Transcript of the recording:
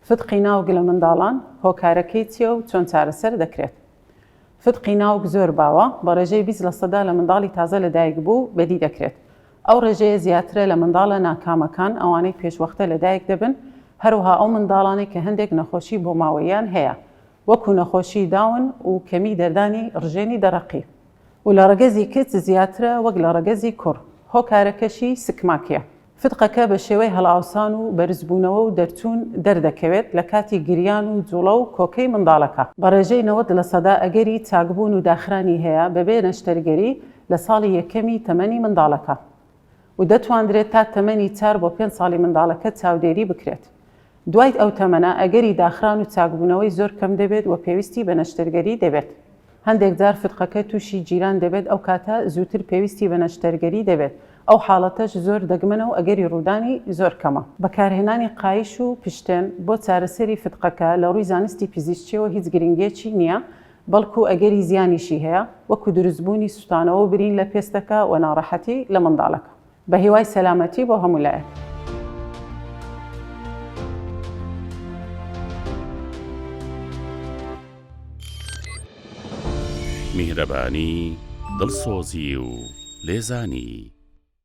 فتقی ناوک لە منداڵان هۆکارەکەی چییە و چۆن چارەسەر دەکرێت. فتقی ناوک زۆر باوە بە ڕێژەی 20% لە منداڵی تازە لەدایک بوو بەدی دەکرێت. ئەو ڕێژەیە زیاترە لە منداڵە ناکامەکان ئەوانەی پێشوەختە لەدایک دەبن، هەروەها ئەو منداڵانەی کە هەندێک نەخۆشی بۆ ماوەیان هەیە، وەکو نەخۆشی داون و کەمی دەردانی ڕژێنی دەرەقی. و لە ڕەگەزی کچ زیاترە وەک لە ڕەگەزی کوڕ. هۆکارەکەشی سکماکیە. فتقەکە بە شێوەی هەڵاوسان و بەرزبوونەوە و دەرچوون دەردەکەوێت لە کاتی گریان و جوڵە و کۆکەی منداڵەکە. بە ڕێژەی 90% ئەگەری چاکبوون و داخرانی هەیە بەبێ نەشتەرگەری لە ساڵی یەکەمی تەمەنی منداڵەکە و دەتوانرێت تا تەمەنی 4 بۆ 5 ساڵی منداڵەکە چاودێری بکرێت. دوای ئەو تەمەنە ئەگەری داخران و چاکبوونەوەی زۆر کەم دەبێت و پێویستی بە نەشتەرگەری دەبێت. هەندێک جار فتقەکە تووشی جیران دەبێت، ئەو کاتە زووتر پێویستی بە نەشتەرگەری دەبێت. ئەو حاڵەتەش زۆر دەگمەنە و ئەگەری ڕوودانی زۆر کەمە. بەکارهێنانی قایش و پشتێن بۆ چارەسەری فتقەکە لە ڕووی زانستی پزیشکیەوە هیچ گرنگێکی نییە، بەڵکو ئەگەری زیانیشی هەیە، وەکو دروستبوونی سوتانەوە و برین لە پێستەکە و ناڕەحەتی لە منداڵەکە. بە هیوای سەلامەتی بۆ هەموو لایەک. میهرەبانی، دڵسۆزی و لێزانی.